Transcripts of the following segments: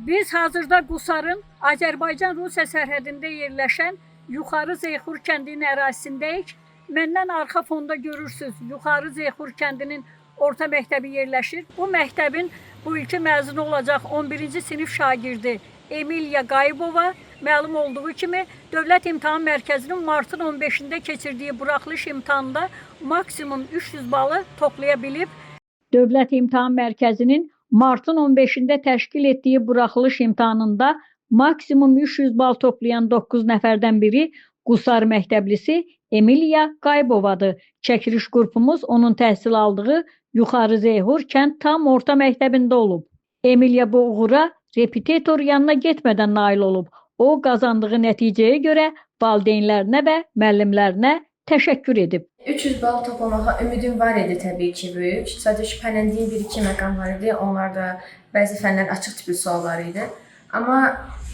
Biz hazırda Qusarın Azərbaycan-Rusiya sərhədində yerləşən Yuxarı Zeyxur kəndinin ərazisindəyik. Məndən arxa fonda görürsünüz, Yuxarı Zeyxur kəndinin orta məktəbi yerləşir. Bu məktəbin bu ilki məzun olacaq 11-ci sinif şagirdi Emiliya Qayıbova məlum olduğu kimi Dövlət İmtahan Mərkəzinin martın 15-də keçirdiyi buraxılış imtahanında maksimum 300 balı toplaya bilib. Dövlət İmtahan Mərkəzinin martın 15-də təşkil etdiyi buraxılış imtahanında maksimum 300 bal toplayan 9 nəfərdən biri Qusar məktəblisi Emiliya Qayıbovadır. Çəkiliş qrupumuz onun təhsil aldığı Yuxarı Zeyxur kənd tam orta məktəbində olub. Emiliya bu uğura repetitor yanına getmədən nail olub. O qazandığı nəticəyə görə valideynlərinə və müəllimlərinə təşəkkür edib. 300 bal toplamağa ümidim var idi təbii ki böyük. Sadəcə şübhələndiyim bir-iki məqam var idi. Onlar da bəzi fənlər açıq tipli suallar idi. Amma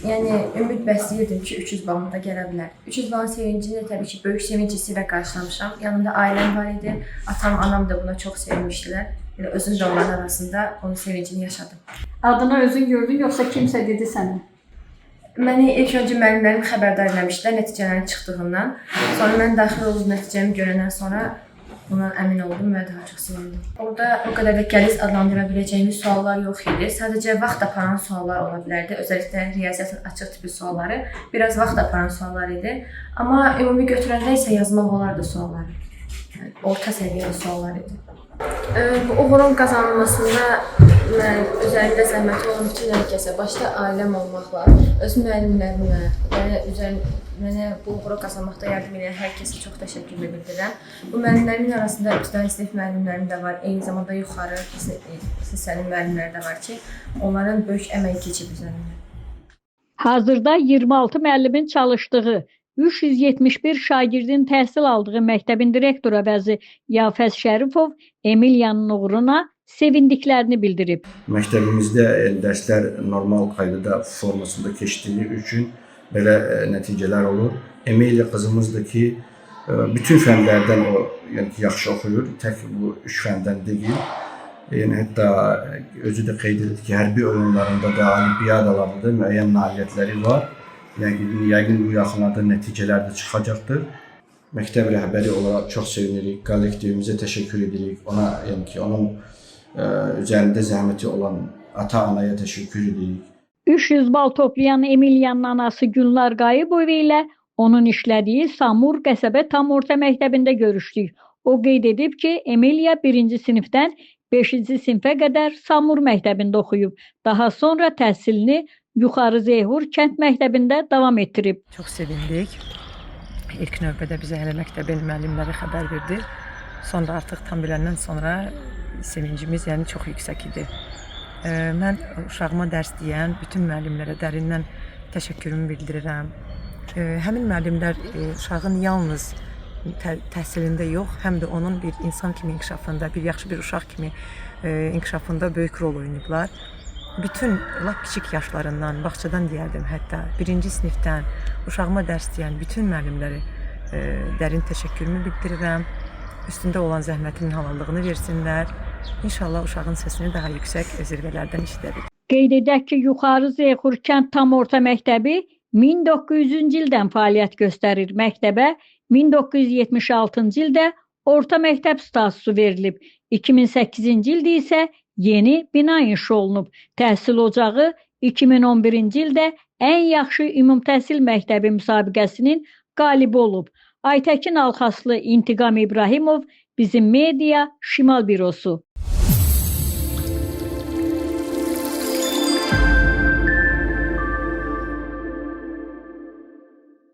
yəni ümid bəsləyirdim ki 300 balım da gələ bilər. 300 balın sevincini təbii ki böyük sevinc hissi ilə qarşılamışam. Yanımda ailəm var idi. Atam, anam da buna çox sevinmişdilər. Elə özüm də onların arasında onun sevincini yaşadım. Adına özün gördün yoxsa kimsə dedi sənə? Məni ilk öncə müəllimlərim xəbərdar eləmişdilər nəticələrin çıxdığından. Sonra mən daxil olub nəticəmi görəndən sonra bundan əmin oldum və daha çox sevindim. Orada o qədər də qəliz adlandıra biləcəyimiz suallar yox idi. Sadəcə vaxt aparan suallar ola bilərdi. Özəlliklə riyaziyyatın açıq tipli sualları biraz vaxt aparan suallar idi. Amma ümumi götürəndə isə yazmaq olardı sualları. Yəni, orta səviyyəli suallar idi. Bu uğurun qazanılmasında mən özəlliklə zəhməti olan bütün hər kəsə, başda ailəm olmaqla, öz müəllimlərimə, mənə bu uğuru qazanmaqda yardım edən hər kəsə çox təşəkkür bildirirəm. Bu müəllimlərimin arasında ibtidai sinif müəllimlərim də var, eyni zamanda yuxarı siniflərin müəllimləri də var ki, onların böyük əməyi keçib üzərimdə. Hazırda 26 müəllimin çalışdığı 371 şagirdin təhsil aldığı məktəbin direktoru əvəzi Yafəz Şərifov Emiliyanın uğuruna sevindiklərini bildirib. Məktəbimizdə dərslər normal qaydada formasında keçdiyi üçün belə nəticələr olur. Emiliya qızımızdır ki, bütün fənlərdən o yaxşı oxuyur, tək bu 3 fəndən deyil. Hətta özü də qeyd edir ki, hərbi oyunlarında da, olimpiyadalarda da müəyyən nailiyyətləri var. Yəqin bu yaxınlarda nəticələr də çıxacaqdır. Məktəb rəhbəri olaraq çox sevinirik, kollektivimizə təşəkkür edirik. Ona, yəni ki, onun üzərində zəhməti olan ata-anaya təşəkkür edirik. 300 bal toplayan Emiliyanın anası Gülnar Qayıbova ilə onun işlədiyi Samur qəsəbə tam orta məktəbində görüşdük. O qeyd edib ki, Emiliya 1-ci sinifdən 5-ci sinifə qədər Samur məktəbində oxuyub. Daha sonra təhsilini Yuxarı Zeyxur kənd məktəbində davam etdirib. Çox sevindik. İlk növbədə bizə hələ məktəbin müəllimləri xəbər verdi. Sonra artıq tam biləndən sonra sevincimiz çox yüksək idi. Mən uşağıma dərs deyən bütün müəllimlərə dərindən təşəkkürümü bildirirəm. Həmin müəllimlər uşağın yalnız təhsilində yox, həm də onun bir insan kimi inkişafında, bir yaxşı bir uşaq kimi inkişafında böyük rol oynayıblar. Bütün lap kiçik yaşlarından, bağçadan deyərdim hətta, 1-ci sinifdən uşağıma dərs deyən bütün müəllimləri dərin təşəkkürümü bildirirəm. Üstündə olan zəhmətinin halallığını versinlər. İnşallah uşağın səsini daha yüksək zirvələrdən eşidərik. Qeyd edək ki, Yuxarı Zeyxur kənd tam orta məktəbi 1900-cü ildən fəaliyyət göstərir. Məktəbə 1976-cı ildə orta məktəb statusu verilib. 2008-ci ildə isə yeni bina inşa olunub. Təhsil ocağı 2011-ci ildə ən yaxşı ümumtəhsil məktəbi müsabiqəsinin qalibi olub. Aytəkin Alxaslı, İntiqam İbrahimov, Bizim Media Şimal Bürosu.